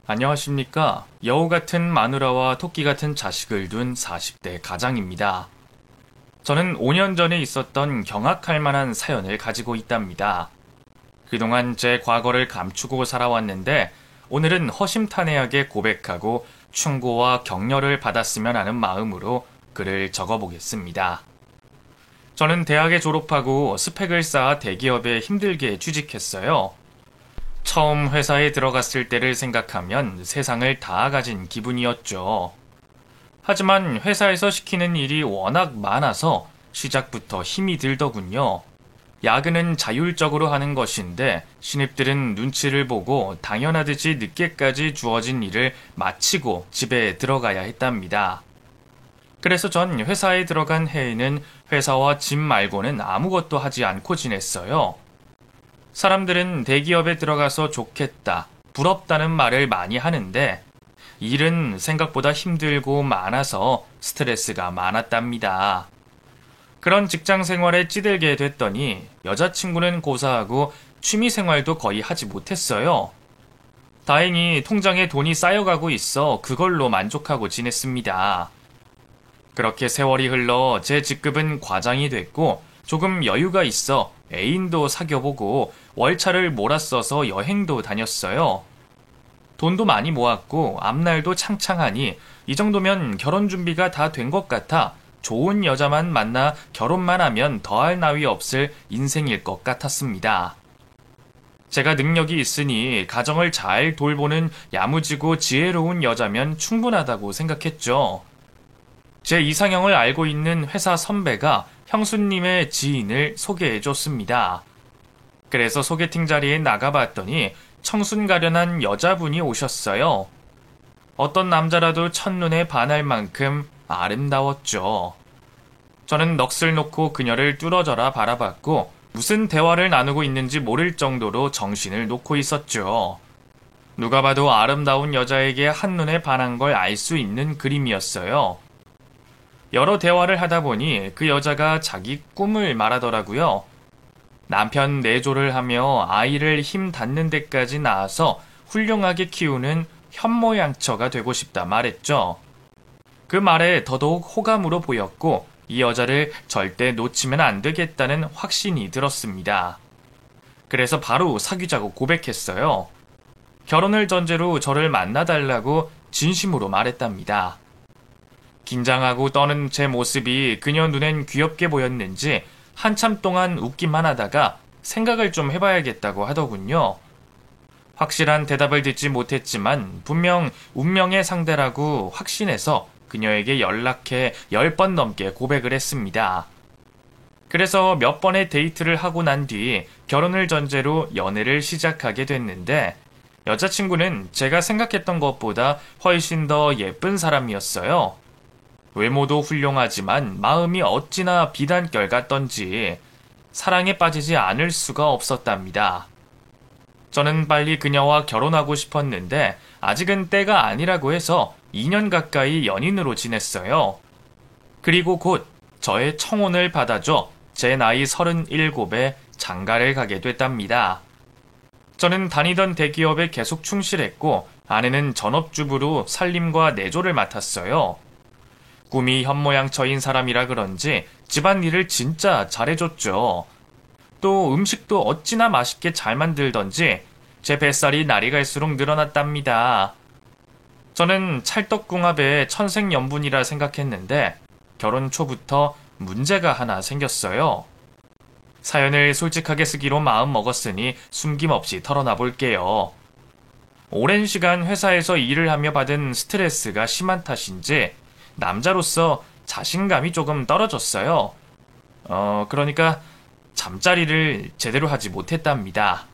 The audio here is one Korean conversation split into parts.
안녕하십니까. 여우 같은 마누라와 토끼 같은 자식을 둔 40대 가장입니다. 저는 5년 전에 있었던 경악할 만한 사연을 가지고 있답니다. 그동안 제 과거를 감추고 살아왔는데 오늘은 허심탄회하게 고백하고 충고와 격려를 받았으면 하는 마음으로 글을 적어보겠습니다. 저는 대학에 졸업하고 스펙을 쌓아 대기업에 힘들게 취직했어요. 처음 회사에 들어갔을 때를 생각하면 세상을 다 가진 기분이었죠. 하지만 회사에서 시키는 일이 워낙 많아서 시작부터 힘이 들더군요. 야근은 자율적으로 하는 것인데 신입들은 눈치를 보고 당연하듯이 늦게까지 주어진 일을 마치고 집에 들어가야 했답니다. 그래서 전 회사에 들어간 해에는 회사와 집 말고는 아무것도 하지 않고 지냈어요. 사람들은 대기업에 들어가서 좋겠다, 부럽다는 말을 많이 하는데 일은 생각보다 힘들고 많아서 스트레스가 많았답니다. 그런 직장 생활에 찌들게 됐더니 여자친구는 고사하고 취미 생활도 거의 하지 못했어요. 다행히 통장에 돈이 쌓여가고 있어 그걸로 만족하고 지냈습니다. 그렇게 세월이 흘러 제 직급은 과장이 됐고 조금 여유가 있어 애인도 사귀어보고 월차를 몰아써서 여행도 다녔어요. 돈도 많이 모았고 앞날도 창창하니 이 정도면 결혼 준비가 다 된 것 같아 좋은 여자만 만나 결혼만 하면 더할 나위 없을 인생일 것 같았습니다. 제가 능력이 있으니 가정을 잘 돌보는 야무지고 지혜로운 여자면 충분하다고 생각했죠. 제 이상형을 알고 있는 회사 선배가 형수님의 지인을 소개해줬습니다. 그래서 소개팅 자리에 나가봤더니 청순 가련한 여자분이 오셨어요. 어떤 남자라도 첫눈에 반할 만큼 아름다웠죠. 저는 넋을 놓고 그녀를 뚫어져라 바라봤고 무슨 대화를 나누고 있는지 모를 정도로 정신을 놓고 있었죠. 누가 봐도 아름다운 여자에게 한눈에 반한 걸 알 수 있는 그림이었어요. 여러 대화를 하다 보니 그 여자가 자기 꿈을 말하더라고요. 남편 내조를 하며 아이를 힘 닿는 데까지 낳아서 훌륭하게 키우는 현모양처가 되고 싶다 말했죠. 그 말에 더더욱 호감으로 보였고 이 여자를 절대 놓치면 안 되겠다는 확신이 들었습니다. 그래서 바로 사귀자고 고백했어요. 결혼을 전제로 저를 만나달라고 진심으로 말했답니다. 긴장하고 떠는 제 모습이 그녀 눈엔 귀엽게 보였는지 한참 동안 웃기만 하다가 생각을 좀 해봐야겠다고 하더군요. 확실한 대답을 듣지 못했지만 분명 운명의 상대라고 확신해서 그녀에게 연락해 10번 넘게 고백을 했습니다. 그래서 몇 번의 데이트를 하고 난 뒤 결혼을 전제로 연애를 시작하게 됐는데 여자친구는 제가 생각했던 것보다 훨씬 더 예쁜 사람이었어요. 외모도 훌륭하지만 마음이 어찌나 비단결 같던지 사랑에 빠지지 않을 수가 없었답니다. 저는 빨리 그녀와 결혼하고 싶었는데 아직은 때가 아니라고 해서 2년 가까이 연인으로 지냈어요. 그리고 곧 저의 청혼을 받아줘 제 나이 37에 장가를 가게 됐답니다. 저는 다니던 대기업에 계속 충실했고 아내는 전업주부로 살림과 내조를 맡았어요. 꿈이 현모양처인 사람이라 그런지 집안일을 진짜 잘해줬죠. 또 음식도 어찌나 맛있게 잘 만들던지 제 뱃살이 날이 갈수록 늘어났답니다. 저는 찰떡궁합의 천생연분이라 생각했는데 결혼 초부터 문제가 하나 생겼어요. 사연을 솔직하게 쓰기로 마음먹었으니 숨김없이 털어놔 볼게요. 오랜 시간 회사에서 일을 하며 받은 스트레스가 심한 탓인지 남자로서 자신감이 조금 떨어졌어요. 그러니까 잠자리를 제대로 하지 못했답니다.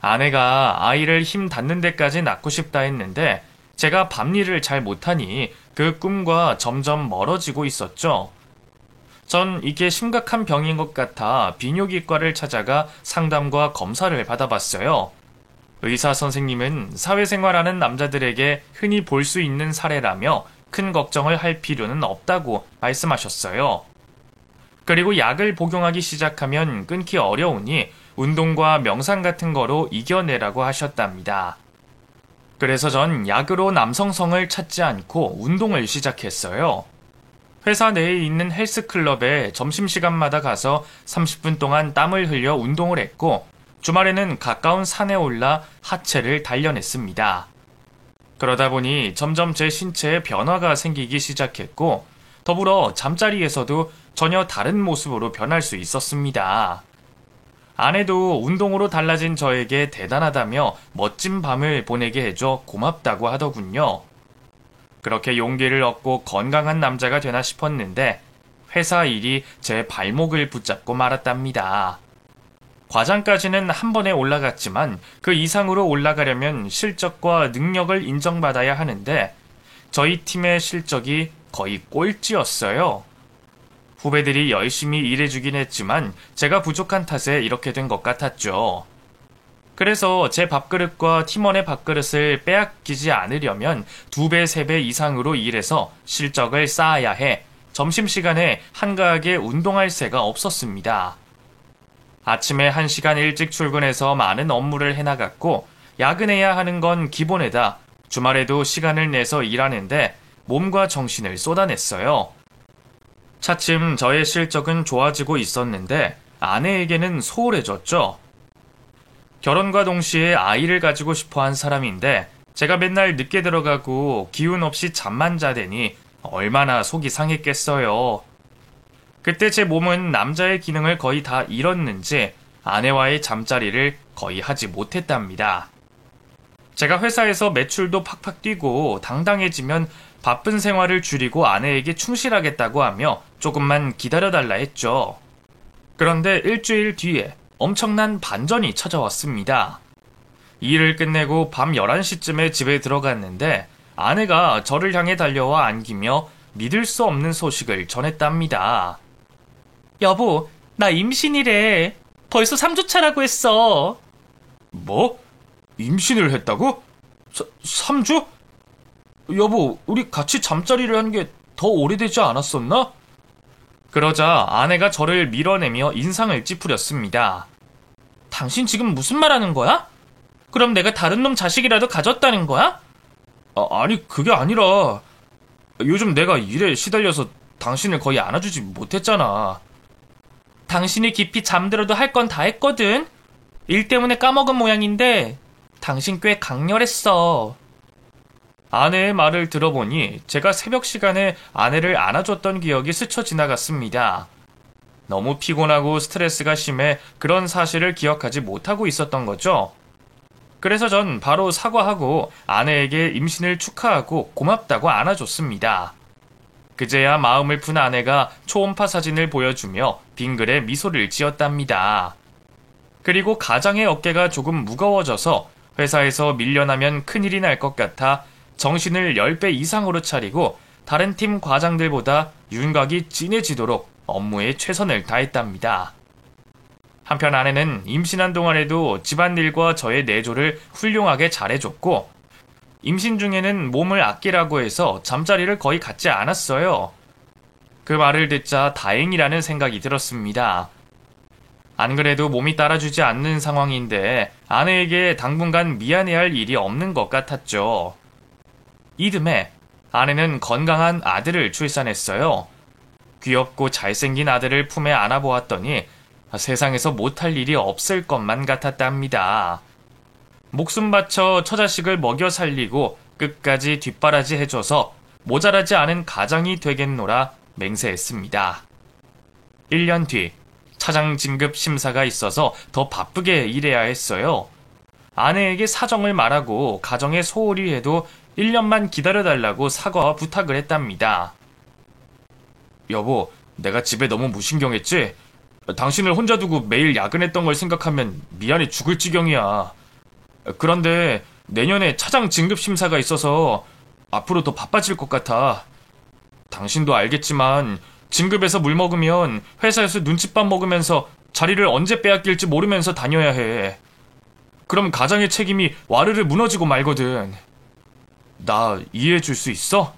아내가 아이를 힘 닿는 데까지 낳고 싶다 했는데 제가 밤일을 잘 못하니 그 꿈과 점점 멀어지고 있었죠. 전 이게 심각한 병인 것 같아 비뇨기과를 찾아가 상담과 검사를 받아봤어요. 의사 선생님은 사회생활하는 남자들에게 흔히 볼 수 있는 사례라며 큰 걱정을 할 필요는 없다고 말씀하셨어요. 그리고 약을 복용하기 시작하면 끊기 어려우니 운동과 명상 같은 거로 이겨내라고 하셨답니다. 그래서 전 약으로 남성성을 찾지 않고 운동을 시작했어요. 회사 내에 있는 헬스클럽에 점심시간마다 가서 30분 동안 땀을 흘려 운동을 했고, 주말에는 가까운 산에 올라 하체를 단련했습니다. 그러다 보니 점점 제 신체에 변화가 생기기 시작했고, 더불어 잠자리에서도 전혀 다른 모습으로 변할 수 있었습니다. 아내도 운동으로 달라진 저에게 대단하다며 멋진 밤을 보내게 해줘 고맙다고 하더군요. 그렇게 용기를 얻고 건강한 남자가 되나 싶었는데 회사 일이 제 발목을 붙잡고 말았답니다. 과장까지는 한 번에 올라갔지만 그 이상으로 올라가려면 실적과 능력을 인정받아야 하는데 저희 팀의 실적이 거의 꼴찌였어요. 후배들이 열심히 일해주긴 했지만 제가 부족한 탓에 이렇게 된 것 같았죠. 그래서 제 밥그릇과 팀원의 밥그릇을 빼앗기지 않으려면 2배, 3배 이상으로 일해서 실적을 쌓아야 해 점심시간에 한가하게 운동할 새가 없었습니다. 아침에 1시간 일찍 출근해서 많은 업무를 해나갔고 야근해야 하는 건 기본에다 주말에도 시간을 내서 일하는데 몸과 정신을 쏟아냈어요. 차츰 저의 실적은 좋아지고 있었는데 아내에게는 소홀해졌죠. 결혼과 동시에 아이를 가지고 싶어 한 사람인데 제가 맨날 늦게 들어가고 기운 없이 잠만 자대니 얼마나 속이 상했겠어요. 그때 제 몸은 남자의 기능을 거의 다 잃었는지 아내와의 잠자리를 거의 하지 못했답니다. 제가 회사에서 매출도 팍팍 뛰고 당당해지면 바쁜 생활을 줄이고 아내에게 충실하겠다고 하며 조금만 기다려달라 했죠. 그런데 일주일 뒤에 엄청난 반전이 찾아왔습니다. 일을 끝내고 밤 11시쯤에 집에 들어갔는데 아내가 저를 향해 달려와 안기며 믿을 수 없는 소식을 전했답니다. 여보, 나 임신이래. 벌써 3주차라고 했어. 뭐? 임신을 했다고? 3주? 여보, 우리 같이 잠자리를 한 게 더 오래되지 않았었나? 그러자 아내가 저를 밀어내며 인상을 찌푸렸습니다. 당신 지금 무슨 말 하는 거야? 그럼 내가 다른 놈 자식이라도 가졌다는 거야? 아니, 그게 아니라 요즘 내가 일에 시달려서 당신을 거의 안아주지 못했잖아. 당신이 깊이 잠들어도 할 건 다 했거든. 일 때문에 까먹은 모양인데 당신 꽤 강렬했어. 아내의 말을 들어보니 제가 새벽 시간에 아내를 안아줬던 기억이 스쳐 지나갔습니다. 너무 피곤하고 스트레스가 심해 그런 사실을 기억하지 못하고 있었던 거죠. 그래서 전 바로 사과하고 아내에게 임신을 축하하고 고맙다고 안아줬습니다. 그제야 마음을 푼 아내가 초음파 사진을 보여주며 빙글에 미소를 지었답니다. 그리고 가장의 어깨가 조금 무거워져서 회사에서 밀려나면 큰일이 날 것 같아 정신을 10배 이상으로 차리고 다른 팀 과장들보다 윤곽이 진해지도록 업무에 최선을 다했답니다. 한편 아내는 임신한 동안에도 집안일과 저의 내조를 훌륭하게 잘해줬고 임신 중에는 몸을 아끼라고 해서 잠자리를 거의 갖지 않았어요. 그 말을 듣자 다행이라는 생각이 들었습니다. 안 그래도 몸이 따라주지 않는 상황인데 아내에게 당분간 미안해할 일이 없는 것 같았죠. 이듬해 아내는 건강한 아들을 출산했어요. 귀엽고 잘생긴 아들을 품에 안아보았더니 세상에서 못할 일이 없을 것만 같았답니다. 목숨 바쳐 처자식을 먹여 살리고 끝까지 뒷바라지 해줘서 모자라지 않은 가장이 되겠노라 맹세했습니다. 1년 뒤 차장 진급 심사가 있어서 더 바쁘게 일해야 했어요. 아내에게 사정을 말하고 가정에 소홀히 해도 1년만 기다려달라고 사과와 부탁을 했답니다. 여보, 내가 집에 너무 무신경했지? 당신을 혼자 두고 매일 야근했던 걸 생각하면 미안해 죽을 지경이야. 그런데 내년에 차장 진급 심사가 있어서 앞으로 더 바빠질 것 같아. 당신도 알겠지만 진급에서 물 먹으면 회사에서 눈칫밥 먹으면서 자리를 언제 빼앗길지 모르면서 다녀야 해. 그럼 가장의 책임이 와르르 무너지고 말거든. 나 이해해 줄 수 있어?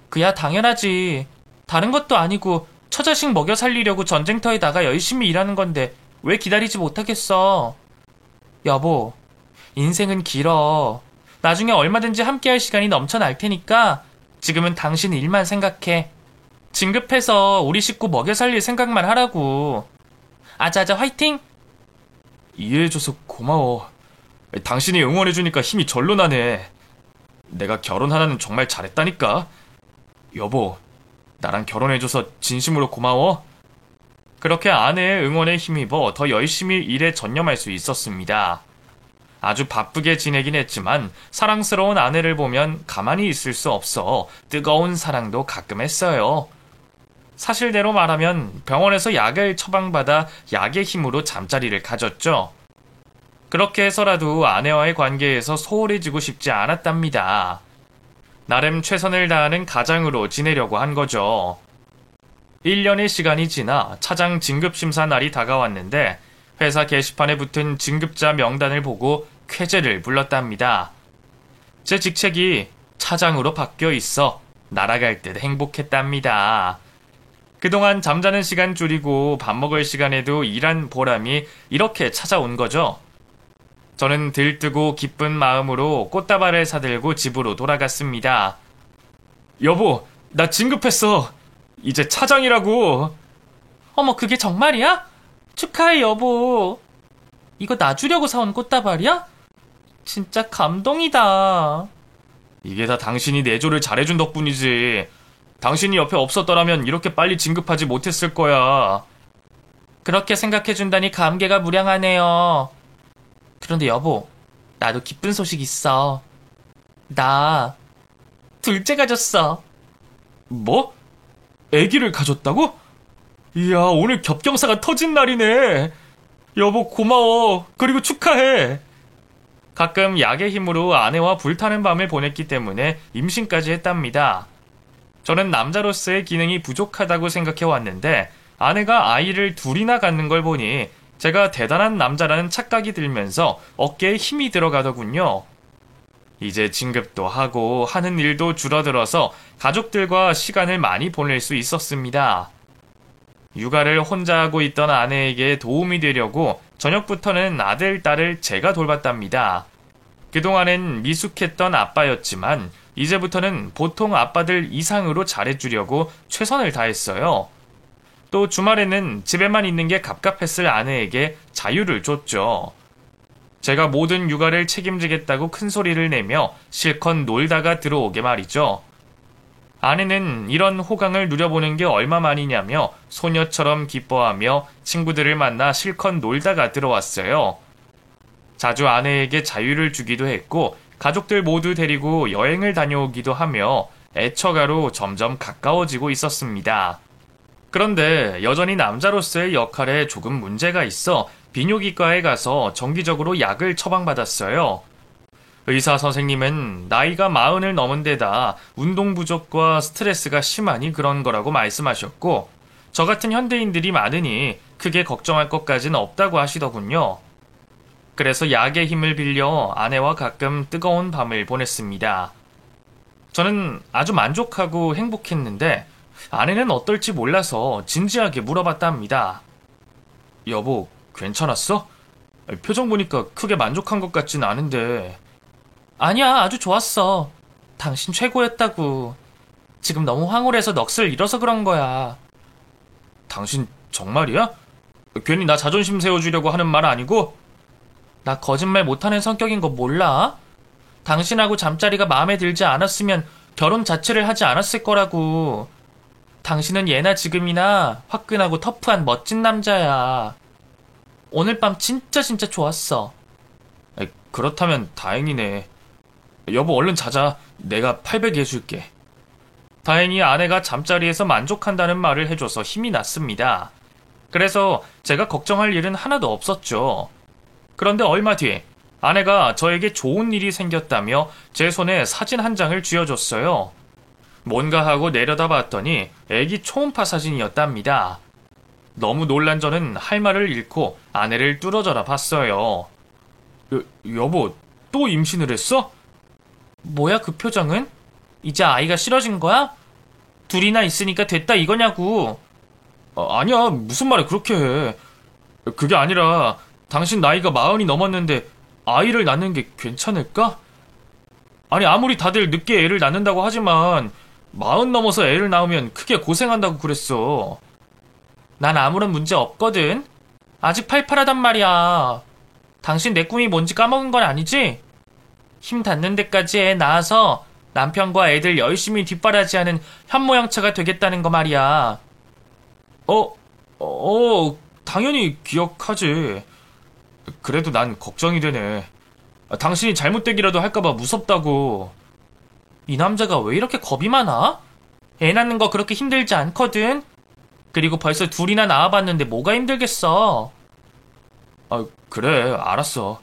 그야 당연하지. 다른 것도 아니고 처자식 먹여 살리려고 전쟁터에 나가 열심히 일하는 건데 왜 기다리지 못하겠어. 여보, 인생은 길어. 나중에 얼마든지 함께할 시간이 넘쳐날 테니까 지금은 당신 일만 생각해. 진급해서 우리 식구 먹여 살릴 생각만 하라고. 아자아자 화이팅! 이해해줘서 고마워. 당신이 응원해주니까 힘이 절로 나네. 내가 결혼 하나는 정말 잘했다니까. 여보, 나랑 결혼해줘서 진심으로 고마워. 그렇게 아내의 응원에 힘입어 더 열심히 일에 전념할 수 있었습니다. 아주 바쁘게 지내긴 했지만 사랑스러운 아내를 보면 가만히 있을 수 없어 뜨거운 사랑도 가끔 했어요. 사실대로 말하면 병원에서 약을 처방받아 약의 힘으로 잠자리를 가졌죠. 그렇게 해서라도 아내와의 관계에서 소홀해지고 싶지 않았답니다. 나름 최선을 다하는 가장으로 지내려고 한 거죠. 1년의 시간이 지나 차장 진급심사 날이 다가왔는데 회사 게시판에 붙은 진급자 명단을 보고 쾌재를 불렀답니다. 제 직책이 차장으로 바뀌어 있어 날아갈 듯 행복했답니다. 그동안 잠자는 시간 줄이고 밥 먹을 시간에도 일한 보람이 이렇게 찾아온 거죠. 저는 들뜨고 기쁜 마음으로 꽃다발을 사들고 집으로 돌아갔습니다. 여보, 나 진급했어. 이제 차장이라고. 어머, 그게 정말이야? 축하해, 여보. 이거 나 주려고 사온 꽃다발이야? 진짜 감동이다. 이게 다 당신이 내조를 잘해준 덕분이지. 당신이 옆에 없었더라면 이렇게 빨리 진급하지 못했을 거야. 그렇게 생각해준다니 감개가 무량하네요. 그런데 여보, 나도 기쁜 소식 있어. 나 둘째 가졌어. 뭐? 아기를 가졌다고? 이야, 오늘 겹경사가 터진 날이네. 여보 고마워. 그리고 축하해. 가끔 약의 힘으로 아내와 불타는 밤을 보냈기 때문에 임신까지 했답니다. 저는 남자로서의 기능이 부족하다고 생각해왔는데 아내가 아이를 둘이나 갖는 걸 보니 제가 대단한 남자라는 착각이 들면서 어깨에 힘이 들어가더군요. 이제 진급도 하고 하는 일도 줄어들어서 가족들과 시간을 많이 보낼 수 있었습니다. 육아를 혼자 하고 있던 아내에게 도움이 되려고 저녁부터는 아들, 딸을 제가 돌봤답니다. 그동안엔 미숙했던 아빠였지만 이제부터는 보통 아빠들 이상으로 잘해주려고 최선을 다했어요. 또 주말에는 집에만 있는 게 갑갑했을 아내에게 자유를 줬죠. 제가 모든 육아를 책임지겠다고 큰 소리를 내며 실컷 놀다가 들어오게 말이죠. 아내는 이런 호강을 누려보는 게 얼마만이냐며 소녀처럼 기뻐하며 친구들을 만나 실컷 놀다가 들어왔어요. 자주 아내에게 자유를 주기도 했고 가족들 모두 데리고 여행을 다녀오기도 하며 애처가로 점점 가까워지고 있었습니다. 그런데 여전히 남자로서의 역할에 조금 문제가 있어 비뇨기과에 가서 정기적으로 약을 처방받았어요. 의사 선생님은 나이가 40을 넘은 데다 운동 부족과 스트레스가 심하니 그런 거라고 말씀하셨고 저 같은 현대인들이 많으니 크게 걱정할 것까진 없다고 하시더군요. 그래서 약의 힘을 빌려 아내와 가끔 뜨거운 밤을 보냈습니다. 저는 아주 만족하고 행복했는데 아내는 어떨지 몰라서 진지하게 물어봤답니다. 여보, 괜찮았어? 표정 보니까 크게 만족한 것 같진 않은데. 아니야, 아주 좋았어. 당신 최고였다고. 지금 너무 황홀해서 넋을 잃어서 그런 거야. 당신 정말이야? 괜히 나 자존심 세워주려고 하는 말 아니고? 나 거짓말 못하는 성격인 거 몰라? 당신하고 잠자리가 마음에 들지 않았으면 결혼 자체를 하지 않았을 거라고. 당신은 예나 지금이나 화끈하고 터프한 멋진 남자야. 오늘 밤 진짜 좋았어. 그렇다면 다행이네. 여보, 얼른 자자. 내가 800 해줄게. 다행히 아내가 잠자리에서 만족한다는 말을 해줘서 힘이 났습니다. 그래서 제가 걱정할 일은 하나도 없었죠. 그런데 얼마 뒤에 아내가 저에게 좋은 일이 생겼다며 제 손에 사진 한 장을 쥐어줬어요. 뭔가 하고 내려다봤더니 애기 초음파 사진이었답니다. 너무 놀란 저는 할 말을 잃고 아내를 뚫어져라 봤어요. 여보, 또 임신을 했어? 뭐야 그 표정은? 이제 아이가 싫어진 거야? 둘이나 있으니까 됐다 이거냐고. 아니야, 무슨 말을 그렇게 해. 그게 아니라 당신 나이가 40이 넘었는데 아이를 낳는 게 괜찮을까? 아니, 아무리 다들 늦게 애를 낳는다고 하지만 40 넘어서 애를 낳으면 크게 고생한다고 그랬어. 난 아무런 문제 없거든. 아직 팔팔하단 말이야. 당신 내 꿈이 뭔지 까먹은 건 아니지? 힘 닿는 데까지 애 낳아서 남편과 애들 열심히 뒷바라지하는 현모양처가 되겠다는 거 말이야. 당연히 기억하지. 그래도 난 걱정이 되네. 당신이 잘못되기라도 할까봐 무섭다고. 이 남자가 왜 이렇게 겁이 많아? 애 낳는 거 그렇게 힘들지 않거든? 그리고 벌써 둘이나 낳아봤는데 뭐가 힘들겠어? 그래, 알았어.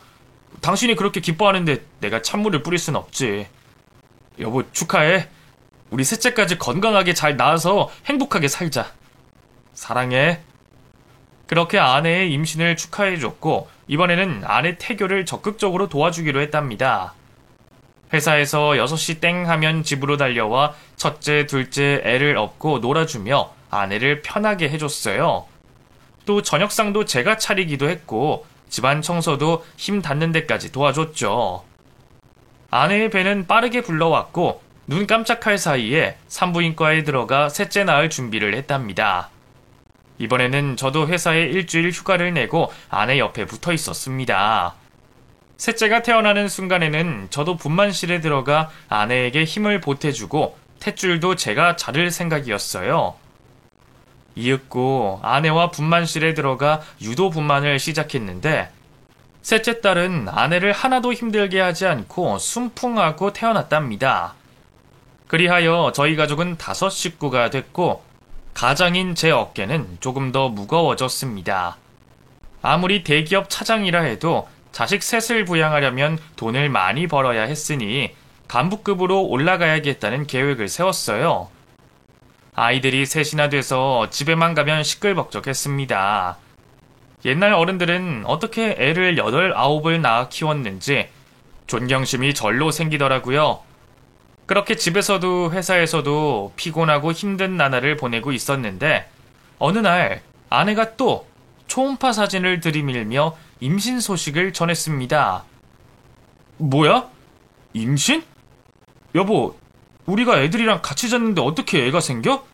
당신이 그렇게 기뻐하는데 내가 찬물을 뿌릴 순 없지. 여보, 축하해. 우리 셋째까지 건강하게 잘 낳아서 행복하게 살자. 사랑해. 그렇게 아내의 임신을 축하해줬고, 이번에는 아내 태교를 적극적으로 도와주기로 했답니다. 회사에서 6시 땡 하면 집으로 달려와 첫째, 둘째 애를 업고 놀아주며 아내를 편하게 해줬어요. 또 저녁상도 제가 차리기도 했고 집안 청소도 힘 닿는 데까지 도와줬죠. 아내의 배는 빠르게 불러왔고 눈 깜짝할 사이에 산부인과에 들어가 셋째 낳을 준비를 했답니다. 이번에는 저도 회사에 일주일 휴가를 내고 아내 옆에 붙어 있었습니다. 셋째가 태어나는 순간에는 저도 분만실에 들어가 아내에게 힘을 보태주고 탯줄도 제가 자를 생각이었어요. 이윽고 아내와 분만실에 들어가 유도 분만을 시작했는데 셋째 딸은 아내를 하나도 힘들게 하지 않고 순풍하고 태어났답니다. 그리하여 저희 가족은 5 식구가 됐고 가장인 제 어깨는 조금 더 무거워졌습니다. 아무리 대기업 차장이라 해도 자식 셋을 부양하려면 돈을 많이 벌어야 했으니 간부급으로 올라가야겠다는 계획을 세웠어요. 아이들이 셋이나 돼서 집에만 가면 시끌벅적했습니다. 옛날 어른들은 어떻게 애를 8, 9을 낳아 키웠는지 존경심이 절로 생기더라고요. 그렇게 집에서도 회사에서도 피곤하고 힘든 나날을 보내고 있었는데 어느 날 아내가 또 초음파 사진을 들이밀며 임신 소식을 전했습니다. 뭐야? 임신? 여보, 우리가 애들이랑 같이 잤는데 어떻게 애가 생겨?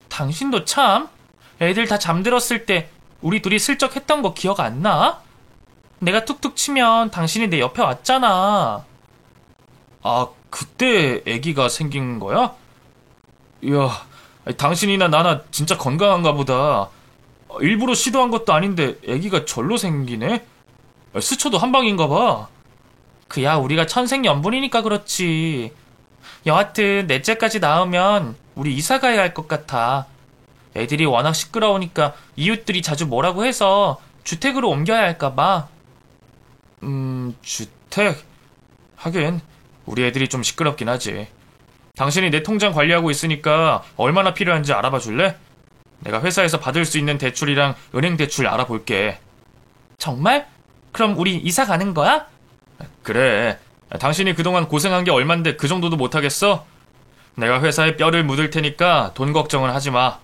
당신도 참, 애들 다 잠들었을 때 우리 둘이 슬쩍 했던 거 기억 안 나? 내가 툭툭 치면 당신이 내 옆에 왔잖아. 아, 그때 애기가 생긴 거야? 이야, 당신이나 나나 진짜 건강한가 보다. 일부러 시도한 것도 아닌데 애기가 절로 생기네? 스쳐도 한 방인가 봐. 그야 우리가 천생연분이니까 그렇지. 여하튼 넷째까지 낳으면 우리 이사 가야 할 것 같아. 애들이 워낙 시끄러우니까 이웃들이 자주 뭐라고 해서 주택으로 옮겨야 할까 봐. 주택? 하긴 우리 애들이 좀 시끄럽긴 하지. 당신이 내 통장 관리하고 있으니까 얼마나 필요한지 알아봐 줄래? 내가 회사에서 받을 수 있는 대출이랑 은행 대출 알아볼게. 정말? 그럼 우리 이사 가는 거야? 그래. 당신이 그동안 고생한 게 얼만데 그 정도도 못하겠어? 내가 회사에 뼈를 묻을 테니까 돈 걱정은 하지 마.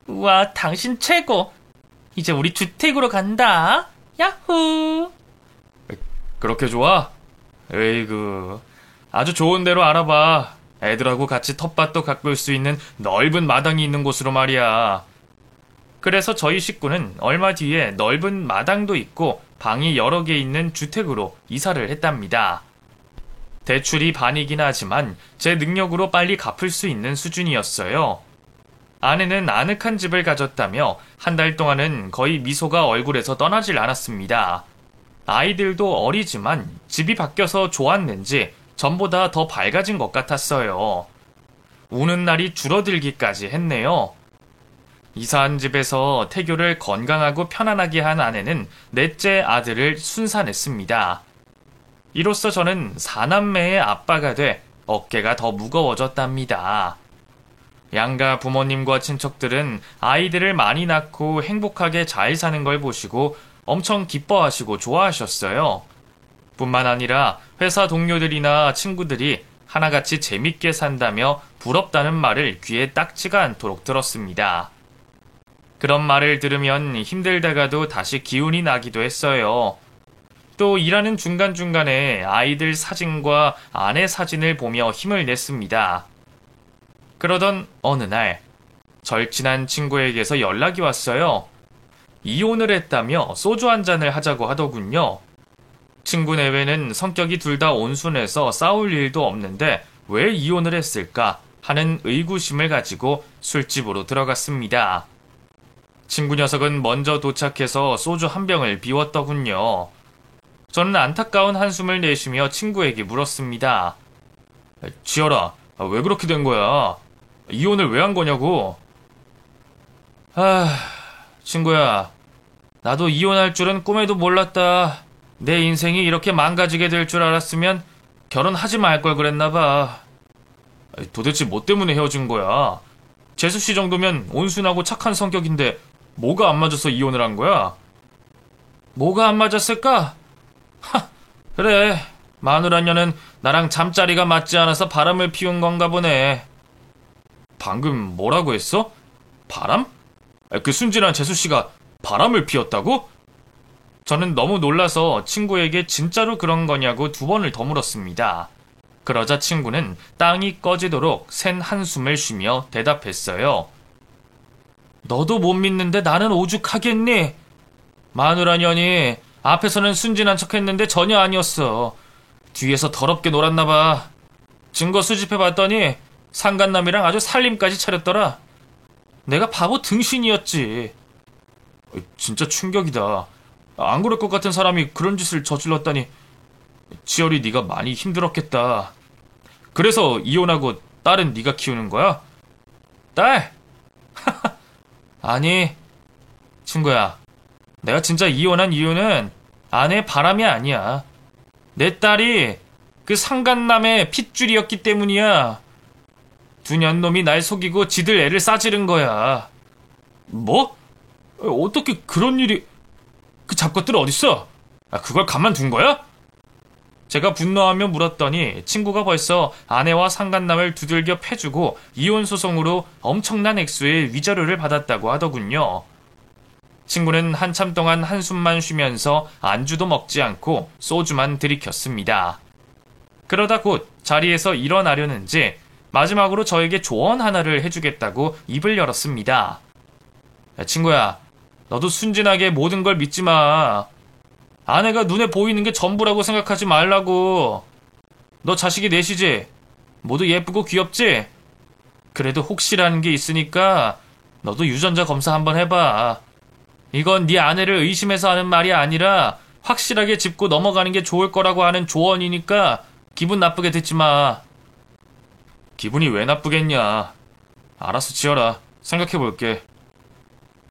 우와, 당신 최고. 이제 우리 주택으로 간다. 야호. 그렇게 좋아? 에이구. 아주 좋은 데로 알아봐. 애들하고 같이 텃밭도 가꿀 수 있는 넓은 마당이 있는 곳으로 말이야. 그래서 저희 식구는 얼마 뒤에 넓은 마당도 있고 방이 여러 개 있는 주택으로 이사를 했답니다. 대출이 반이긴 하지만 제 능력으로 빨리 갚을 수 있는 수준이었어요. 아내는 아늑한 집을 가졌다며 한 달 동안은 거의 미소가 얼굴에서 떠나질 않았습니다. 아이들도 어리지만 집이 바뀌어서 좋았는지 전보다 더 밝아진 것 같았어요. 우는 날이 줄어들기까지 했네요. 이사한 집에서 태교를 건강하고 편안하게 한 아내는 넷째 아들을 순산했습니다. 이로써 저는 4남매의 아빠가 돼 어깨가 더 무거워졌답니다. 양가 부모님과 친척들은 아이들을 많이 낳고 행복하게 잘 사는 걸 보시고 엄청 기뻐하시고 좋아하셨어요. 뿐만 아니라 회사 동료들이나 친구들이 하나같이 재밌게 산다며 부럽다는 말을 귀에 딱지가 않도록 들었습니다. 그런 말을 들으면 힘들다가도 다시 기운이 나기도 했어요. 또 일하는 중간중간에 아이들 사진과 아내 사진을 보며 힘을 냈습니다. 그러던 어느 날 절친한 친구에게서 연락이 왔어요. 이혼을 했다며 소주 한 잔을 하자고 하더군요. 친구 내외는 성격이 둘 다 온순해서 싸울 일도 없는데 왜 이혼을 했을까 하는 의구심을 가지고 술집으로 들어갔습니다. 친구 녀석은 먼저 도착해서 소주 한 병을 비웠더군요. 저는 안타까운 한숨을 내쉬며 친구에게 물었습니다. 지열아, 왜 그렇게 된 거야? 이혼을 왜 한 거냐고? 친구야, 나도 이혼할 줄은 꿈에도 몰랐다. 내 인생이 이렇게 망가지게 될 줄 알았으면 결혼하지 말 걸 그랬나 봐. 도대체 뭐 때문에 헤어진 거야? 재수 씨 정도면 온순하고 착한 성격인데 뭐가 안 맞아서 이혼을 한 거야? 뭐가 안 맞았을까? 그래, 마누라녀는 나랑 잠자리가 맞지 않아서 바람을 피운 건가 보네. 방금 뭐라고 했어? 바람? 그 순진한 재수 씨가 바람을 피웠다고? 저는 너무 놀라서 친구에게 진짜로 그런 거냐고 2번을 더 물었습니다. 그러자 친구는 땅이 꺼지도록 센 한숨을 쉬며 대답했어요. 너도 못 믿는데 나는 오죽하겠니? 마누라년이 앞에서는 순진한 척했는데 전혀 아니었어. 뒤에서 더럽게 놀았나봐. 증거 수집해봤더니 상간남이랑 아주 살림까지 차렸더라. 내가 바보 등신이었지. 진짜 충격이다. 안 그럴 것 같은 사람이 그런 짓을 저질렀다니. 지열이 네가 많이 힘들었겠다. 그래서 이혼하고 딸은 네가 키우는 거야? 딸? 아니, 친구야. 내가 진짜 이혼한 이유는 아내의 바람이 아니야. 내 딸이 그 상간남의 핏줄이었기 때문이야. 두 년놈이 날 속이고 지들 애를 싸지른 거야. 뭐? 어떻게 그런 일이... 그 잡것들 어딨어? 그걸 가만둔 거야? 제가 분노하며 물었더니 친구가 벌써 아내와 상간남을 두들겨 패주고 이혼 소송으로 엄청난 액수의 위자료를 받았다고 하더군요. 친구는 한참 동안 한숨만 쉬면서 안주도 먹지 않고 소주만 들이켰습니다. 그러다 곧 자리에서 일어나려는지 마지막으로 저에게 조언 하나를 해주겠다고 입을 열었습니다. 야, 친구야, 너도 순진하게 모든 걸 믿지 마. 아내가 눈에 보이는 게 전부라고 생각하지 말라고. 너 자식이 넷이지? 모두 예쁘고 귀엽지? 그래도 혹시라는 게 있으니까 너도 유전자 검사 한번 해봐. 이건 네 아내를 의심해서 하는 말이 아니라 확실하게 짚고 넘어가는 게 좋을 거라고 하는 조언이니까 기분 나쁘게 듣지 마. 기분이 왜 나쁘겠냐. 알았어, 지어라. 생각해볼게.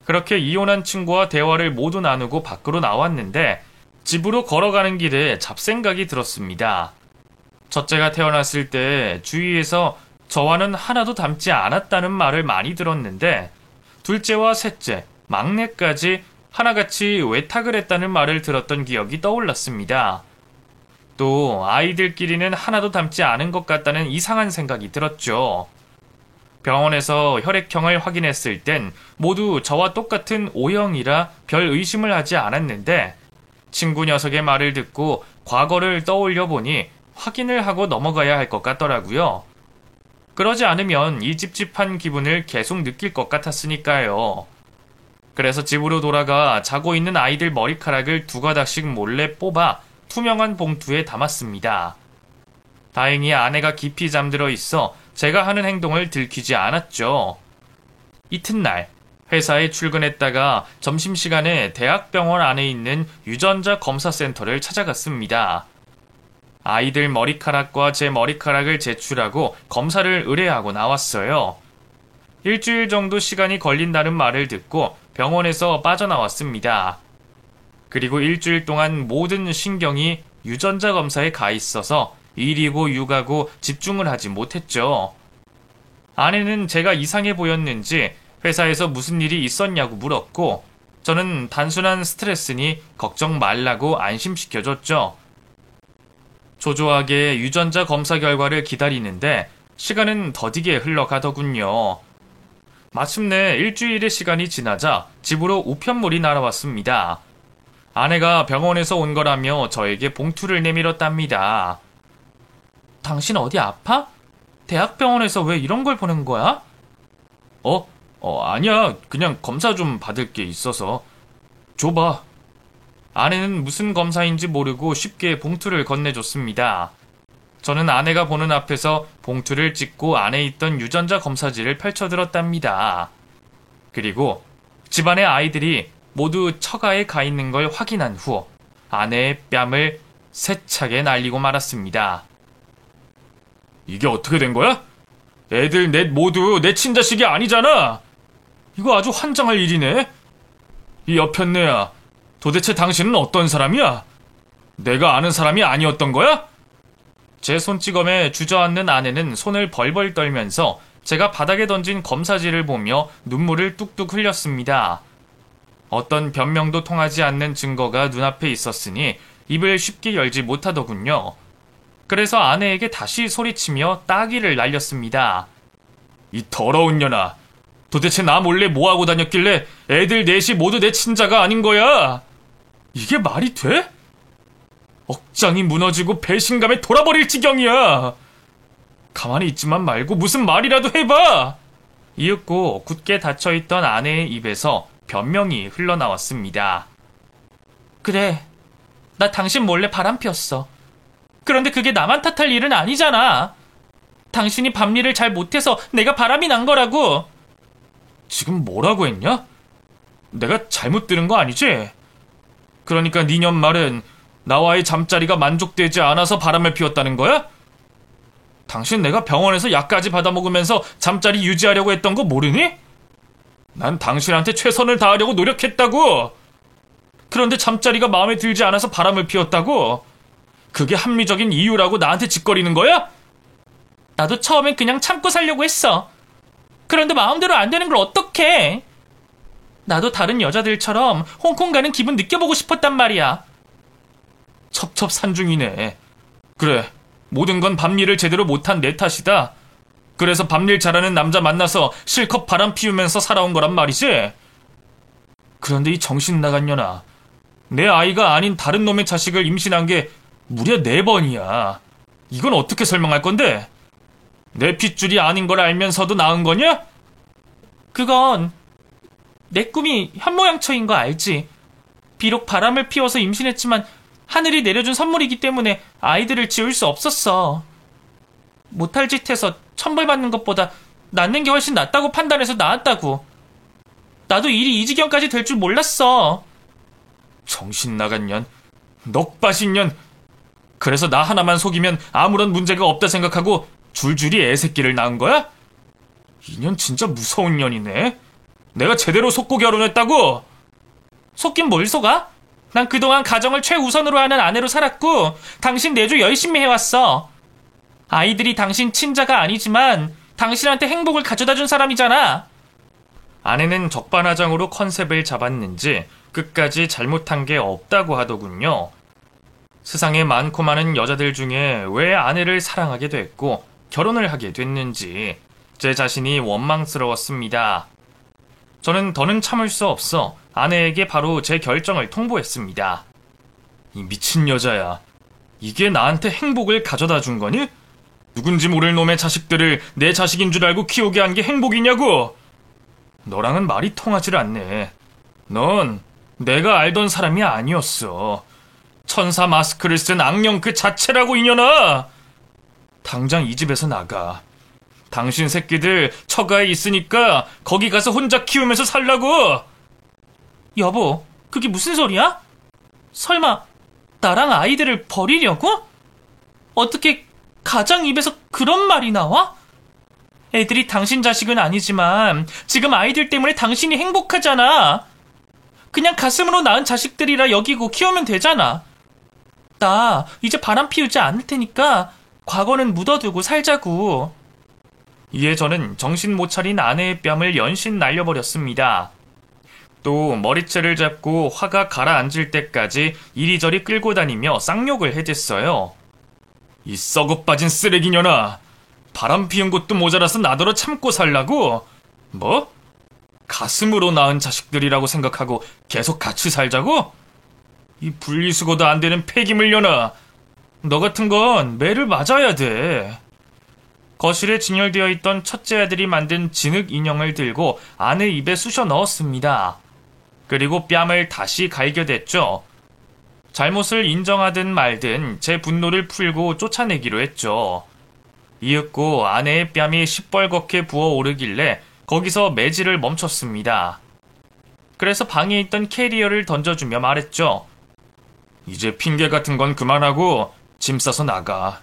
그렇게 이혼한 친구와 대화를 모두 나누고 밖으로 나왔는데 집으로 걸어가는 길에 잡생각이 들었습니다. 첫째가 태어났을 때 주위에서 저와는 하나도 닮지 않았다는 말을 많이 들었는데 둘째와 셋째, 막내까지 하나같이 외탁을 했다는 말을 들었던 기억이 떠올랐습니다. 또 아이들끼리는 하나도 닮지 않은 것 같다는 이상한 생각이 들었죠. 병원에서 혈액형을 확인했을 땐 모두 저와 똑같은 O형이라 별 의심을 하지 않았는데 친구 녀석의 말을 듣고 과거를 떠올려 보니 확인을 하고 넘어가야 할 것 같더라고요. 그러지 않으면 이 찝찝한 기분을 계속 느낄 것 같았으니까요. 그래서 집으로 돌아가 자고 있는 아이들 머리카락을 2가닥씩 몰래 뽑아 투명한 봉투에 담았습니다. 다행히 아내가 깊이 잠들어 있어 제가 하는 행동을 들키지 않았죠. 이튿날 회사에 출근했다가 점심시간에 대학병원 안에 있는 유전자 검사센터를 찾아갔습니다. 아이들 머리카락과 제 머리카락을 제출하고 검사를 의뢰하고 나왔어요. 일주일 정도 시간이 걸린다는 말을 듣고 병원에서 빠져나왔습니다. 그리고 일주일 동안 모든 신경이 유전자 검사에 가 있어서 일이고 육아고 집중을 하지 못했죠. 아내는 제가 이상해 보였는지 회사에서 무슨 일이 있었냐고 물었고 저는 단순한 스트레스니 걱정 말라고 안심시켜줬죠. 초조하게 유전자 검사 결과를 기다리는데 시간은 더디게 흘러가더군요. 마침내 일주일의 시간이 지나자 집으로 우편물이 날아왔습니다. 아내가 병원에서 온 거라며 저에게 봉투를 내밀었답니다. 당신 어디 아파? 대학병원에서 왜 이런 걸 보낸 거야? 아니야. 그냥 검사 좀 받을 게 있어서. 줘봐. 아내는 무슨 검사인지 모르고 쉽게 봉투를 건네줬습니다. 저는 아내가 보는 앞에서 봉투를 찍고 안에 있던 유전자 검사지를 펼쳐들었답니다. 그리고 집안의 아이들이 모두 처가에 가 있는 걸 확인한 후 아내의 뺨을 세차게 날리고 말았습니다. 이게 어떻게 된 거야? 애들 넷 모두 내 친자식이 아니잖아. 이거 아주 환장할 일이네. 이 여편네야, 도대체 당신은 어떤 사람이야? 내가 아는 사람이 아니었던 거야? 제 손찌검에 주저앉는 아내는 손을 벌벌 떨면서 제가 바닥에 던진 검사지를 보며 눈물을 뚝뚝 흘렸습니다. 어떤 변명도 통하지 않는 증거가 눈앞에 있었으니 입을 쉽게 열지 못하더군요. 그래서 아내에게 다시 소리치며 따귀를 날렸습니다. 이 더러운 년아, 도대체 나 몰래 뭐하고 다녔길래 애들 넷이 모두 내 친자가 아닌 거야? 이게 말이 돼? 억장이 무너지고 배신감에 돌아버릴 지경이야. 가만히 있지만 말고 무슨 말이라도 해봐. 이윽고 굳게 닫혀있던 아내의 입에서 변명이 흘러나왔습니다. 그래, 나 당신 몰래 바람 피웠어. 그런데 그게 나만 탓할 일은 아니잖아. 당신이 밤일을 잘 못해서 내가 바람이 난 거라고. 지금 뭐라고 했냐? 내가 잘못 들은 거 아니지? 그러니까 니년 말은 나와의 잠자리가 만족되지 않아서 바람을 피웠다는 거야? 당신 내가 병원에서 약까지 받아먹으면서 잠자리 유지하려고 했던 거 모르니? 난 당신한테 최선을 다하려고 노력했다고. 그런데 잠자리가 마음에 들지 않아서 바람을 피웠다고? 그게 합리적인 이유라고 나한테 짓거리는 거야? 나도 처음엔 그냥 참고 살려고 했어. 그런데 마음대로 안 되는 걸 어떡해? 나도 다른 여자들처럼 홍콩 가는 기분 느껴보고 싶었단 말이야. 첩첩산중이네. 그래, 모든 건 밤일을 제대로 못한 내 탓이다. 그래서 밤일 잘하는 남자 만나서 실컷 바람 피우면서 살아온 거란 말이지? 그런데 이 정신 나간 년아, 내 아이가 아닌 다른 놈의 자식을 임신한 게 무려 4번이야. 이건 어떻게 설명할 건데? 내 핏줄이 아닌 걸 알면서도 낳은 거냐? 그건 내 꿈이 현모양처인 거 알지? 비록 바람을 피워서 임신했지만 하늘이 내려준 선물이기 때문에 아이들을 지울 수 없었어. 못할 짓 해서 천벌 받는 것보다 낳는 게 훨씬 낫다고 판단해서 낳았다고. 나도 일이 이 지경까지 될 줄 몰랐어. 정신 나간 년, 넋빠진 년. 그래서 나 하나만 속이면 아무런 문제가 없다 생각하고 줄줄이 애새끼를 낳은 거야? 이 년 진짜 무서운 년이네. 내가 제대로 속고 결혼했다고? 속긴 뭘 속아? 난 그동안 가정을 최우선으로 하는 아내로 살았고 당신 내조 열심히 해왔어. 아이들이 당신 친자가 아니지만 당신한테 행복을 가져다준 사람이잖아. 아내는 적반하장으로 컨셉을 잡았는지 끝까지 잘못한 게 없다고 하더군요. 세상에 많고 많은 여자들 중에 왜 아내를 사랑하게 됐고 결혼을 하게 됐는지 제 자신이 원망스러웠습니다. 저는 더는 참을 수 없어 아내에게 바로 제 결정을 통보했습니다. 이 미친 여자야. 이게 나한테 행복을 가져다 준 거니? 누군지 모를 놈의 자식들을 내 자식인 줄 알고 키우게 한 게 행복이냐고? 너랑은 말이 통하질 않네. 넌 내가 알던 사람이 아니었어. 천사 마스크를 쓴 악령 그 자체라고 이년아. 당장 이 집에서 나가. 당신 새끼들 처가에 있으니까 거기 가서 혼자 키우면서 살라고. 여보, 그게 무슨 소리야? 설마 나랑 아이들을 버리려고? 어떻게 가장 입에서 그런 말이 나와? 애들이 당신 자식은 아니지만 지금 아이들 때문에 당신이 행복하잖아. 그냥 가슴으로 낳은 자식들이라 여기고 키우면 되잖아. 나 이제 바람 피우지 않을 테니까 과거는 묻어두고 살자고. 이에 저는 정신 못 차린 아내의 뺨을 연신 날려버렸습니다. 또 머리채를 잡고 화가 가라앉을 때까지 이리저리 끌고 다니며 쌍욕을 해댔어요. 이 썩어 빠진 쓰레기년아. 바람 피운 것도 모자라서 나더러 참고 살라고? 뭐? 가슴으로 낳은 자식들이라고 생각하고 계속 같이 살자고? 이 분리수거도 안 되는 폐기물려나. 너 같은 건 매를 맞아야 돼. 거실에 진열되어 있던 첫째 아들이 만든 진흙 인형을 들고 아내 입에 쑤셔 넣었습니다. 그리고 뺨을 다시 갈겨댔죠. 잘못을 인정하든 말든 제 분노를 풀고 쫓아내기로 했죠. 이윽고 아내의 뺨이 시뻘겋게 부어오르길래 거기서 매질을 멈췄습니다. 그래서 방에 있던 캐리어를 던져주며 말했죠. 이제 핑계 같은 건 그만하고 짐 싸서 나가.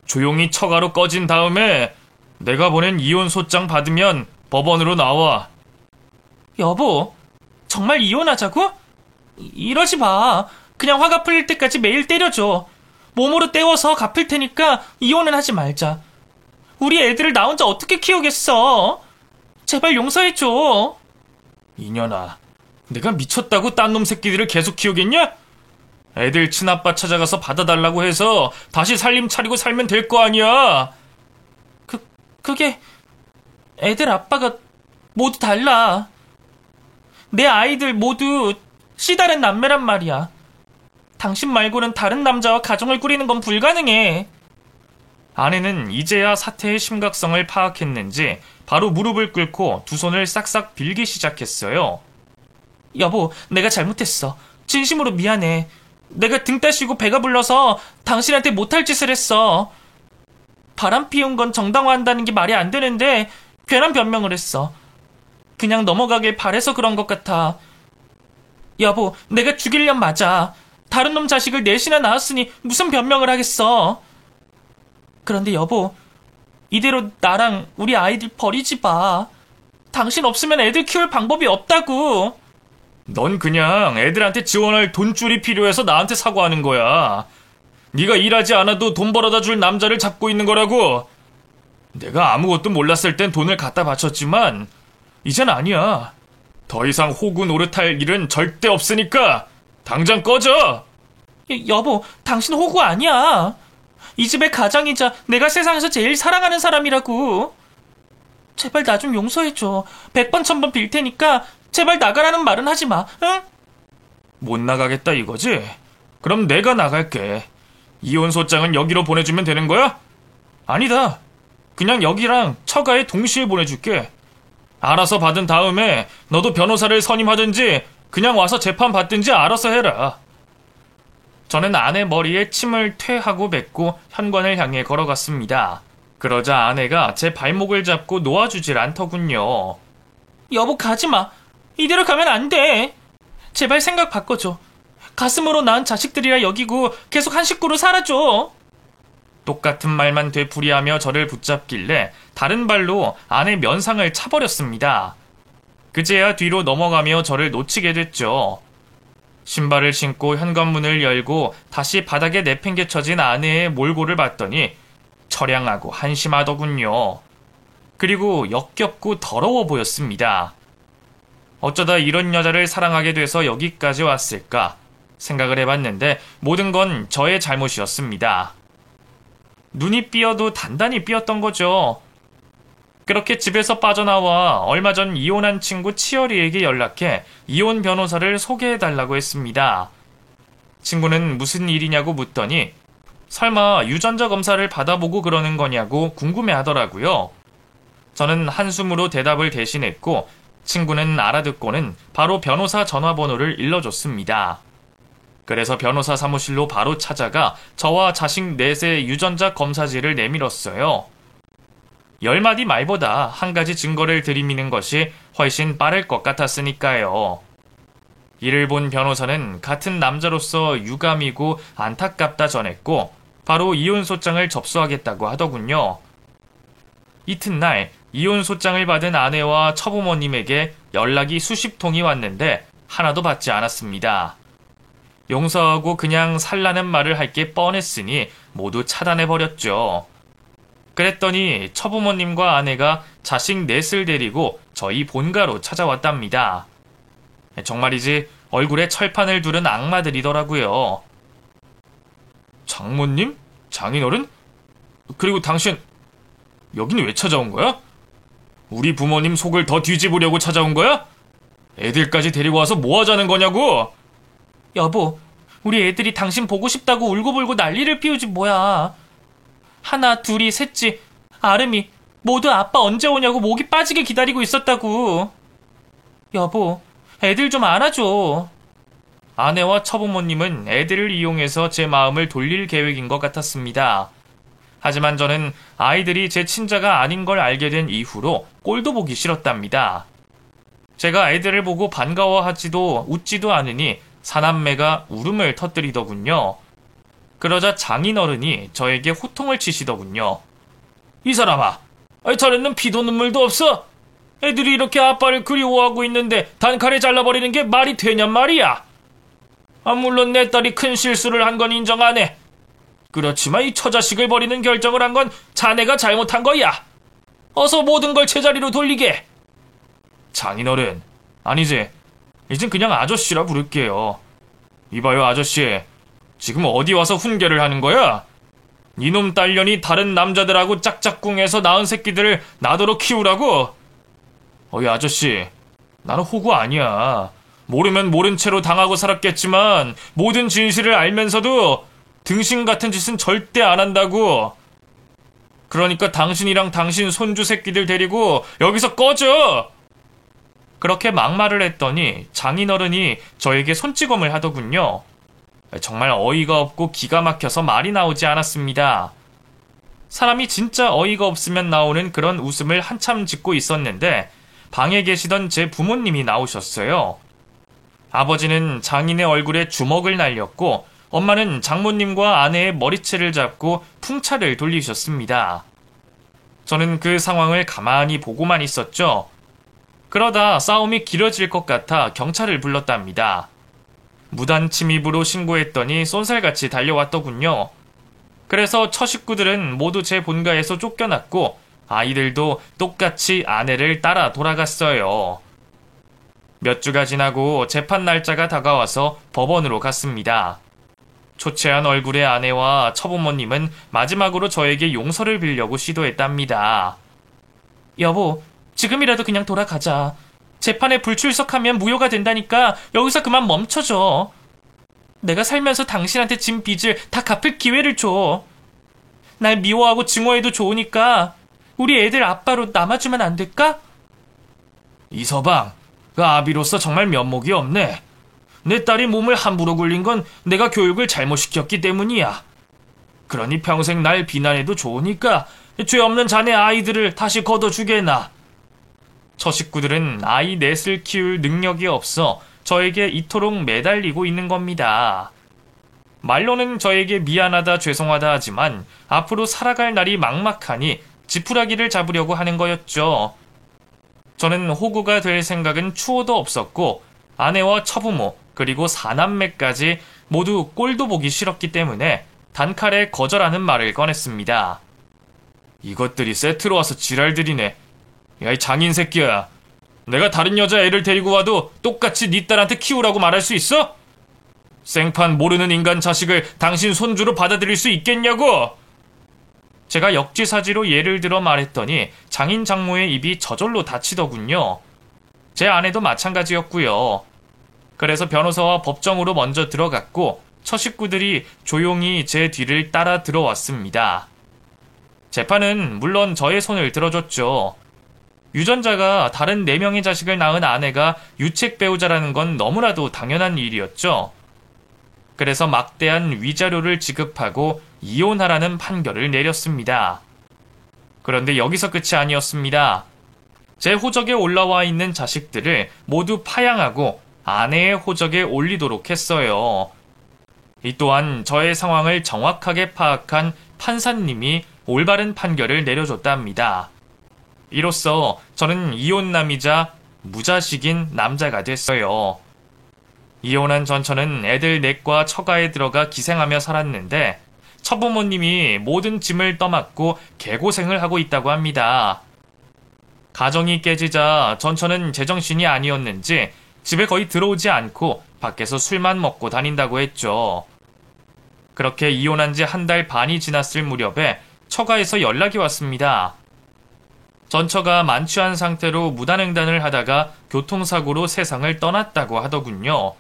조용히 처가로 꺼진 다음에 내가 보낸 이혼 소장 받으면 법원으로 나와. 여보, 정말 이혼하자고? 이러지 마. 그냥 화가 풀릴 때까지 매일 때려줘. 몸으로 때워서 갚을 테니까 이혼은 하지 말자. 우리 애들을 나 혼자 어떻게 키우겠어? 제발 용서해줘. 이년아, 내가 미쳤다고 딴 놈 새끼들을 계속 키우겠냐? 애들 친아빠 찾아가서 받아달라고 해서 다시 살림 차리고 살면 될 거 아니야. 그게 애들 아빠가 모두 달라. 내 아이들 모두 씨다른 남매란 말이야. 당신 말고는 다른 남자와 가정을 꾸리는 건 불가능해. 아내는 이제야 사태의 심각성을 파악했는지 바로 무릎을 꿇고 두 손을 싹싹 빌기 시작했어요. 여보, 내가 잘못했어. 진심으로 미안해. 내가 등 따시고 배가 불러서 당신한테 못할 짓을 했어. 바람 피운 건 정당화한다는 게 말이 안 되는데 괜한 변명을 했어. 그냥 넘어가길 바래서 그런 것 같아. 여보, 내가 죽일 년 맞아. 다른 놈 자식을 넷이나 낳았으니 무슨 변명을 하겠어. 그런데 여보, 이대로 나랑 우리 아이들 버리지 마. 당신 없으면 애들 키울 방법이 없다고. 넌 그냥 애들한테 지원할 돈줄이 필요해서 나한테 사과하는 거야. 네가 일하지 않아도 돈 벌어다 줄 남자를 잡고 있는 거라고. 내가 아무것도 몰랐을 땐 돈을 갖다 바쳤지만 이젠 아니야. 더 이상 호구 노릇할 일은 절대 없으니까 당장 꺼져. 여보, 당신 호구 아니야. 이 집의 가장이자 내가 세상에서 제일 사랑하는 사람이라고. 제발 나 좀 용서해줘. 100번 1000번 빌 테니까 제발 나가라는 말은 하지 마, 응? 못 나가겠다 이거지? 그럼 내가 나갈게. 이혼 소장은 여기로 보내주면 되는 거야? 아니다. 그냥 여기랑 처가에 동시에 보내줄게. 알아서 받은 다음에 너도 변호사를 선임하든지 그냥 와서 재판 받든지 알아서 해라. 저는 아내 머리에 침을 퇴하고 뱉고 현관을 향해 걸어갔습니다. 그러자 아내가 제 발목을 잡고 놓아주질 않더군요. 여보, 가지마. 이대로 가면 안 돼. 제발 생각 바꿔줘. 가슴으로 낳은 자식들이라 여기고 계속 한 식구로 살아줘. 똑같은 말만 되풀이하며 저를 붙잡길래 다른 발로 아내 면상을 차버렸습니다. 그제야 뒤로 넘어가며 저를 놓치게 됐죠. 신발을 신고 현관문을 열고 다시 바닥에 내팽개쳐진 아내의 몰골을 봤더니 처량하고 한심하더군요. 그리고 역겹고 더러워 보였습니다. 어쩌다 이런 여자를 사랑하게 돼서 여기까지 왔을까 생각을 해봤는데 모든 건 저의 잘못이었습니다. 눈이 삐어도 단단히 삐었던 거죠. 그렇게 집에서 빠져나와 얼마 전 이혼한 친구 치어리에게 연락해 이혼 변호사를 소개해달라고 했습니다. 친구는 무슨 일이냐고 묻더니 설마 유전자 검사를 받아보고 그러는 거냐고 궁금해하더라고요. 저는 한숨으로 대답을 대신했고 친구는 알아듣고는 바로 변호사 전화번호를 일러줬습니다. 그래서 변호사 사무실로 바로 찾아가 저와 자식 넷의 유전자 검사지를 내밀었어요. 10마디 말보다 한 가지 증거를 들이미는 것이 훨씬 빠를 것 같았으니까요. 이를 본 변호사는 같은 남자로서 유감이고 안타깝다 전했고 바로 이혼소장을 접수하겠다고 하더군요. 이튿날 이혼소장을 받은 아내와 처부모님에게 연락이 수십 통이 왔는데 하나도 받지 않았습니다. 용서하고 그냥 살라는 말을 할 게 뻔했으니 모두 차단해버렸죠. 그랬더니 처부모님과 아내가 자식 넷을 데리고 저희 본가로 찾아왔답니다. 정말이지 얼굴에 철판을 두른 악마들이더라고요. 장모님? 장인어른? 그리고 당신 여긴 왜 찾아온 거야? 우리 부모님 속을 더 뒤집으려고 찾아온 거야? 애들까지 데리고 와서 뭐 하자는 거냐고? 여보, 우리 애들이 당신 보고 싶다고 울고불고 난리를 피우지 뭐야. 하나, 둘이, 셋째, 아름이 모두 아빠 언제 오냐고 목이 빠지게 기다리고 있었다고. 여보, 애들 좀 안아줘. 아내와 처부모님은 애들을 이용해서 제 마음을 돌릴 계획인 것 같았습니다. 하지만 저는 아이들이 제 친자가 아닌 걸 알게 된 이후로 꼴도 보기 싫었답니다. 제가 애들을 보고 반가워하지도 웃지도 않으니 사남매가 울음을 터뜨리더군요. 그러자 장인어른이 저에게 호통을 치시더군요. 이 사람아, 자네는 피도 눈물도 없어? 애들이 이렇게 아빠를 그리워하고 있는데 단칼에 잘라버리는 게 말이 되냔 말이야. 물론 내 딸이 큰 실수를 한 건 인정하네. 그렇지만 이 처자식을 버리는 결정을 한 건 자네가 잘못한 거야. 어서 모든 걸 제자리로 돌리게. 장인어른, 아니지. 이젠 그냥 아저씨라 부를게요. 이봐요, 아저씨. 지금 어디 와서 훈계를 하는 거야? 니놈 딸년이 다른 남자들하고 짝짝꿍해서 낳은 새끼들을 나더러 키우라고? 어이, 아저씨. 나는 호구 아니야. 모르면 모른 채로 당하고 살았겠지만 모든 진실을 알면서도 등신 같은 짓은 절대 안 한다고. 그러니까 당신이랑 당신 손주 새끼들 데리고 여기서 꺼져! 그렇게 막말을 했더니 장인어른이 저에게 손찌검을 하더군요. 정말 어이가 없고 기가 막혀서 말이 나오지 않았습니다. 사람이 진짜 어이가 없으면 나오는 그런 웃음을 한참 짓고 있었는데 방에 계시던 제 부모님이 나오셨어요. 아버지는 장인의 얼굴에 주먹을 날렸고 엄마는 장모님과 아내의 머리채를 잡고 풍차를 돌리셨습니다. 저는 그 상황을 가만히 보고만 있었죠. 그러다 싸움이 길어질 것 같아 경찰을 불렀답니다. 무단 침입으로 신고했더니 쏜살같이 달려왔더군요. 그래서 처식구들은 모두 제 본가에서 쫓겨났고 아이들도 똑같이 아내를 따라 돌아갔어요. 몇 주가 지나고 재판 날짜가 다가와서 법원으로 갔습니다. 초췌한 얼굴의 아내와 처부모님은 마지막으로 저에게 용서를 빌려고 시도했답니다. 여보, 지금이라도 그냥 돌아가자. 재판에 불출석하면 무효가 된다니까 여기서 그만 멈춰줘. 내가 살면서 당신한테 진 빚을 다 갚을 기회를 줘. 날 미워하고 증오해도 좋으니까 우리 애들 아빠로 남아주면 안 될까? 이서방, 그 아비로서 정말 면목이 없네. 내 딸이 몸을 함부로 굴린 건 내가 교육을 잘못시켰기 때문이야. 그러니 평생 날 비난해도 좋으니까 죄 없는 자네 아이들을 다시 걷어주게나. 처식구들은 아이 넷을 키울 능력이 없어 저에게 이토록 매달리고 있는 겁니다. 말로는 저에게 미안하다 죄송하다 하지만 앞으로 살아갈 날이 막막하니 지푸라기를 잡으려고 하는 거였죠. 저는 호구가 될 생각은 추호도 없었고 아내와 처부모 그리고 사남매까지 모두 꼴도 보기 싫었기 때문에 단칼에 거절하는 말을 꺼냈습니다. 이것들이 세트로 와서 지랄들이네. 야, 이 장인 새끼야. 내가 다른 여자 애를 데리고 와도 똑같이 네 딸한테 키우라고 말할 수 있어? 생판 모르는 인간 자식을 당신 손주로 받아들일 수 있겠냐고! 제가 역지사지로 예를 들어 말했더니 장인 장모의 입이 저절로 닫히더군요. 제 아내도 마찬가지였고요. 그래서 변호사와 법정으로 먼저 들어갔고 처식구들이 조용히 제 뒤를 따라 들어왔습니다. 재판은 물론 저의 손을 들어줬죠. 유전자가 다른 4명의 자식을 낳은 아내가 유책 배우자라는 건 너무나도 당연한 일이었죠. 그래서 막대한 위자료를 지급하고 이혼하라는 판결을 내렸습니다. 그런데 여기서 끝이 아니었습니다. 제 호적에 올라와 있는 자식들을 모두 파양하고 아내의 호적에 올리도록 했어요. 이 또한 저의 상황을 정확하게 파악한 판사님이 올바른 판결을 내려줬답니다. 이로써 저는 이혼남이자 무자식인 남자가 됐어요. 이혼한 전처는 애들 넷과 처가에 들어가 기생하며 살았는데 처부모님이 모든 짐을 떠맡고 개고생을 하고 있다고 합니다. 가정이 깨지자 전처는 제정신이 아니었는지 집에 거의 들어오지 않고 밖에서 술만 먹고 다닌다고 했죠. 그렇게 이혼한 지 1달 반이 지났을 무렵에 처가에서 연락이 왔습니다. 전처가 만취한 상태로 무단횡단을 하다가 교통사고로 세상을 떠났다고 하더군요.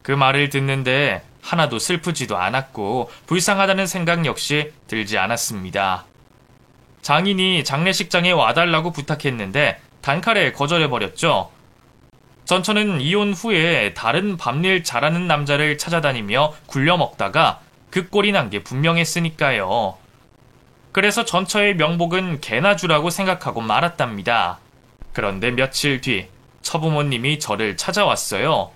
그 말을 듣는데 하나도 슬프지도 않았고 불쌍하다는 생각 역시 들지 않았습니다. 장인이 장례식장에 와달라고 부탁했는데 단칼에 거절해버렸죠. 전처는 이혼 후에 다른 밤일 잘하는 남자를 찾아다니며 굴려먹다가 그 꼴이 난 게 분명했으니까요. 그래서 전처의 명복은 개나 주라고 생각하고 말았답니다. 그런데 며칠 뒤 처부모님이 저를 찾아왔어요.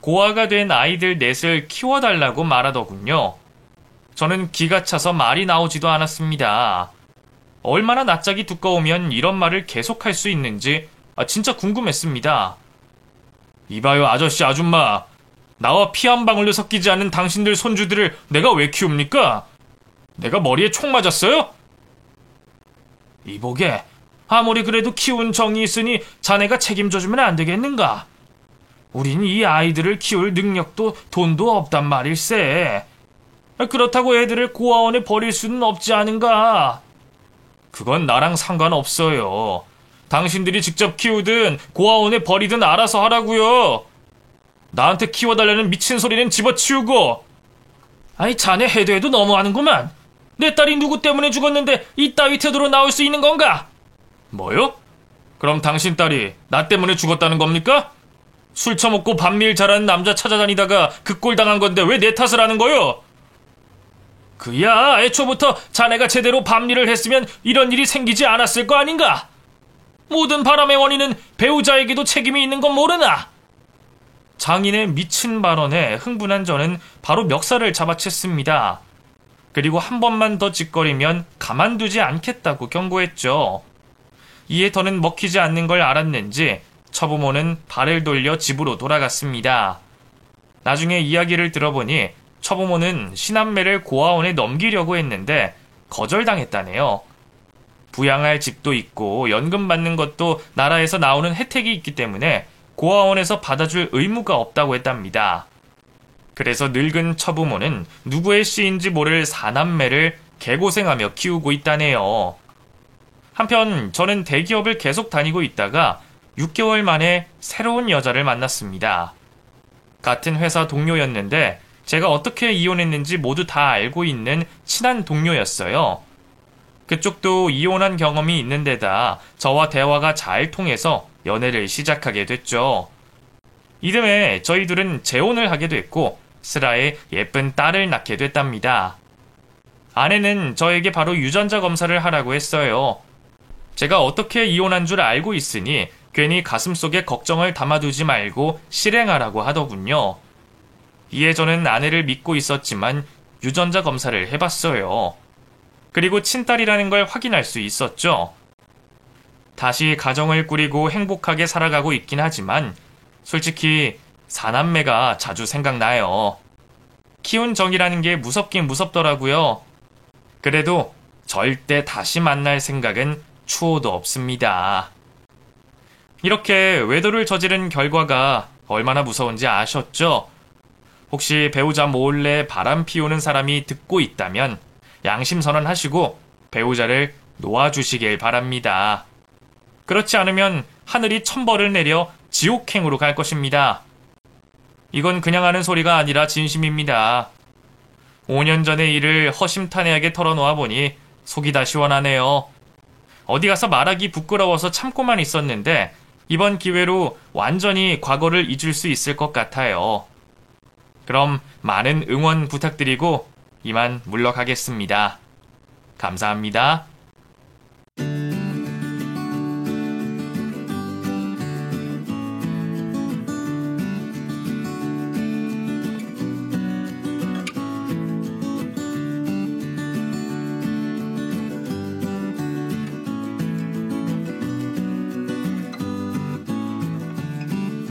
고아가 된 아이들 넷을 키워달라고 말하더군요. 저는 기가 차서 말이 나오지도 않았습니다. 얼마나 낯짝이 두꺼우면 이런 말을 계속할 수 있는지 진짜 궁금했습니다. 이봐요 아저씨 아줌마, 나와 피 한 방울도 섞이지 않는 당신들 손주들을 내가 왜 키웁니까? 내가 머리에 총 맞았어요? 이보게, 아무리 그래도 키운 정이 있으니 자네가 책임져주면 안 되겠는가? 우린 이 아이들을 키울 능력도 돈도 없단 말일세. 그렇다고 애들을 고아원에 버릴 수는 없지 않은가? 그건 나랑 상관없어요. 당신들이 직접 키우든 고아원에 버리든 알아서 하라고요. 나한테 키워달라는 미친 소리는 집어치우고. 아니 자네 해도 해도 너무하는구만. 내 딸이 누구 때문에 죽었는데 이따위 태도로 나올 수 있는 건가? 뭐요? 그럼 당신 딸이 나 때문에 죽었다는 겁니까? 술 처먹고 밤일 잘하는 남자 찾아다니다가 그 꼴 당한 건데 왜 내 탓을 하는 거요? 그야 애초부터 자네가 제대로 밤일을 했으면 이런 일이 생기지 않았을 거 아닌가? 모든 바람의 원인은 배우자에게도 책임이 있는 건 모르나? 장인의 미친 발언에 흥분한 저는 바로 멱살을 잡아챘습니다. 그리고 한 번만 더 짓거리면 가만두지 않겠다고 경고했죠. 이에 더는 먹히지 않는 걸 알았는지 처부모는 발을 돌려 집으로 돌아갔습니다. 나중에 이야기를 들어보니 처부모는 신남매를 고아원에 넘기려고 했는데 거절당했다네요. 부양할 집도 있고 연금 받는 것도 나라에서 나오는 혜택이 있기 때문에 고아원에서 받아줄 의무가 없다고 했답니다. 그래서 늙은 처부모는 누구의 씨인지 모를 사남매를 개고생하며 키우고 있다네요. 한편 저는 대기업을 계속 다니고 있다가 6개월 만에 새로운 여자를 만났습니다. 같은 회사 동료였는데 제가 어떻게 이혼했는지 모두 다 알고 있는 친한 동료였어요. 그쪽도 이혼한 경험이 있는 데다 저와 대화가 잘 통해서 연애를 시작하게 됐죠. 이듬해 저희 둘은 재혼을 하게 됐고 슬아에 예쁜 딸을 낳게 됐답니다. 아내는 저에게 바로 유전자 검사를 하라고 했어요. 제가 어떻게 이혼한 줄 알고 있으니 괜히 가슴속에 걱정을 담아두지 말고 실행하라고 하더군요. 이에 저는 아내를 믿고 있었지만 유전자 검사를 해봤어요. 그리고 친딸이라는 걸 확인할 수 있었죠. 다시 가정을 꾸리고 행복하게 살아가고 있긴 하지만 솔직히 사남매가 자주 생각나요. 키운 정이라는 게 무섭긴 무섭더라고요. 그래도 절대 다시 만날 생각은 추호도 없습니다. 이렇게 외도를 저지른 결과가 얼마나 무서운지 아셨죠? 혹시 배우자 몰래 바람 피우는 사람이 듣고 있다면 양심 선언하시고 배우자를 놓아주시길 바랍니다. 그렇지 않으면 하늘이 천벌을 내려 지옥행으로 갈 것입니다. 이건 그냥 하는 소리가 아니라 진심입니다. 5년 전의 일을 허심탄회하게 털어놓아 보니 속이 다 시원하네요. 어디 가서 말하기 부끄러워서 참고만 있었는데 이번 기회로 완전히 과거를 잊을 수 있을 것 같아요. 그럼 많은 응원 부탁드리고 이만 물러가겠습니다. 감사합니다.